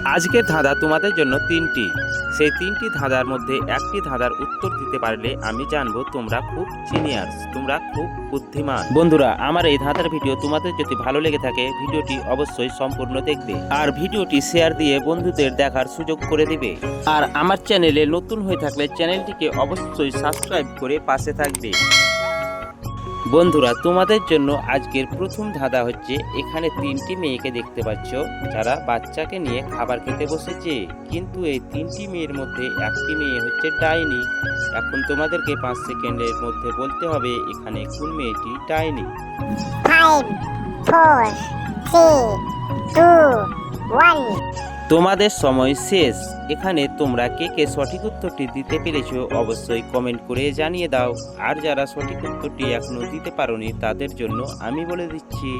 আজকের ধাঁধা তোমাদের জন্য তিনটি। সেই তিনটি ধাঁধার মধ্যে একটি ধাঁধার উত্তর দিতে পারলে আমি জানবো তোমরা খুব জিনিয়াস, তোমরা খুব বুদ্ধিমান। বন্ধুরা, আমার এই ধাঁধার ভিডিও তোমাদের যদি ভালো লেগে থাকে ভিডিওটি অবশ্যই সম্পূর্ণ দেখবে আর ভিডিওটি শেয়ার দিয়ে বন্ধুদের দেখার সুযোগ করে দিবে। আর আমার চ্যানেলে নতুন হয়ে থাকলে চ্যানেলটিকে অবশ্যই সাবস্ক্রাইব করে পাশে থাকবে। বন্ধুরা, তোমাদের জন্য আজকের প্রথম ধাঁধা হচ্ছে, এখানে তিনটি মেয়েকে দেখতে পাচ্ছ যারা বাচ্চাকে নিয়ে খাবার খেতে বসেছে, কিন্তু এই তিনটি মেয়ের মধ্যে একটি মেয়ে হচ্ছে ডাইনি। এখন তোমাদেরকে 5 সেকেন্ডের মধ্যে বলতে হবে এখানে কোন মেয়েটি ডাইনি। 5, 4, 3, 2, 1। তোমাদের সময় শেষ। এখানে তোমরা কে কে সঠিক উত্তরটি দিতে পেরেছো অবশ্যই কমেন্ট করে জানিয়ে দাও। আর যারা সঠিক উত্তরটি এখনো দিতে পারোনি তাদের জন্য আমি বলে দিচ্ছি।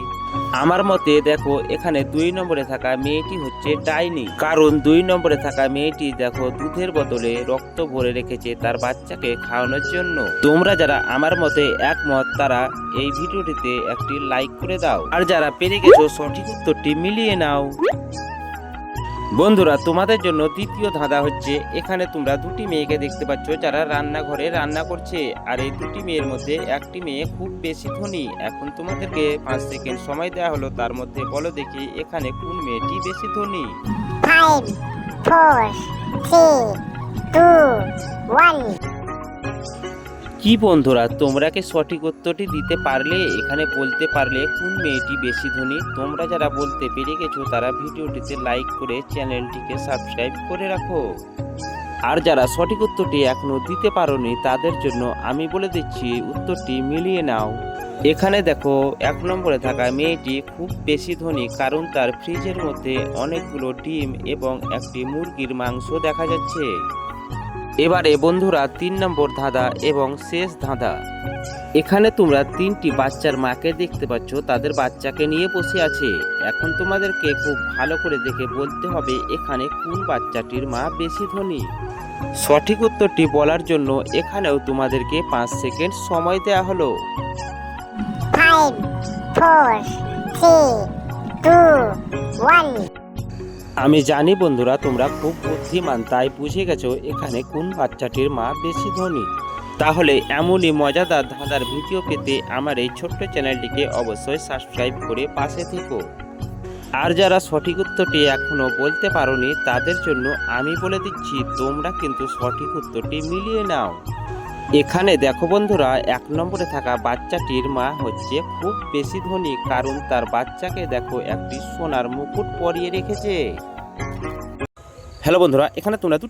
আমার মতে দেখো, এখানে 2 নম্বরে থাকা মেয়েটি হচ্ছে ডাইনি, কারণ 2 নম্বরে থাকা মেয়েটি দেখো দুধের বোতলে রক্ত ভরে রেখেছে তার বাচ্চাকে খাওয়ানোর জন্য। তোমরা যারা আমার মতে একমত তারা এই ভিডিওটিতে একটি লাইক করে দাও, আর যারা পেরে গেছো সঠিক উত্তরটি মিলিয়ে নাও। বন্ধুরা, তোমাদের জন্য দ্বিতীয় ধাঁধা হচ্ছে, এখানে তোমরা দুটি মেয়েকে দেখতে পাচ্ছ যারা রান্নাঘরে রান্না করছে, আর এই দুটি মেয়ের মধ্যে একটি মেয়ে খুব বেশি ধনী। এখন তোমাদেরকে 5 সেকেন্ড সময় দেওয়া হলো, তার মধ্যে বলো দেখি এখানে কোন মেয়েটি বেশি ধনী। 5, 4, 3, 2, 1। কি বন্ধুরা, তোমরা কি সঠিক উত্তরটি দিতে পারলে? এখানে বলতে পারলে কোন মেয়েটি বেশি ধনী? তোমরা যারা বলতে পেরে গেছো তারা ভিডিওটিতে লাইক করে চ্যানেলটিকে সাবস্ক্রাইব করে রাখো। আর যারা সঠিক উত্তরটি এখনো দিতে পারোনি তাদের জন্য আমি বলে দিচ্ছি উত্তরটি মিলিয়ে নাও। এখানে দেখো 1 নম্বরে থাকা মেয়েটি খুব বেশি ধনী, কারণ তার ফ্রিজের মধ্যে অনেকগুলো ডিম এবং একটি মুরগির মাংস দেখা যাচ্ছে। এবারে বন্ধুরা 3 নম্বর ধাঁধা এবং শেষ ধাঁধা। এখানে তোমরা 3টি বাচ্চার মাকে দেখতে পাচ্ছ, তাদের বাচ্চাকে নিয়ে বসে আছে। এখন তোমাদেরকে খুব ভালো করে দেখে বলতে হবে এখানে কোন বাচ্চাটির মা বেশি ধনী। সঠিক উত্তরটি বলার জন্য এখানেও তোমাদেরকে 5 সেকেন্ড সময় দেওয়া হলো। 5, 4, 3, 2, 1। আমি জানি বন্ধুরা তোমরা খুব বুদ্ধিমান, তাই বুঝে গেছো এখানে কোন বাচ্চাটির মা বেশি ধনী। তাহলে এমনই মজাদার ধাঁধার ভিডিও পেতে আমার এই ছোট্ট চ্যানেলটিকে অবশ্যই সাবস্ক্রাইব করে পাশে থেকো। আর যারা সঠিক উত্তরটি এখনো বলতে পারোনি তাদের জন্য আমি বলে দিচ্ছি তোমরা কিন্তু সঠিক উত্তরটি মিলিয়ে নাও। এখানে দেখো বন্ধুরা 1 নম্বরে থাকা বাচ্চাটির মা হচ্ছে খুব বেশি ধনী, কারণ তার বাচ্চাকে দেখো একটি সোনার মুকুট পরিয়ে রেখেছে। হ্যালো বন্ধুরা, এখানে তোমরা দুটি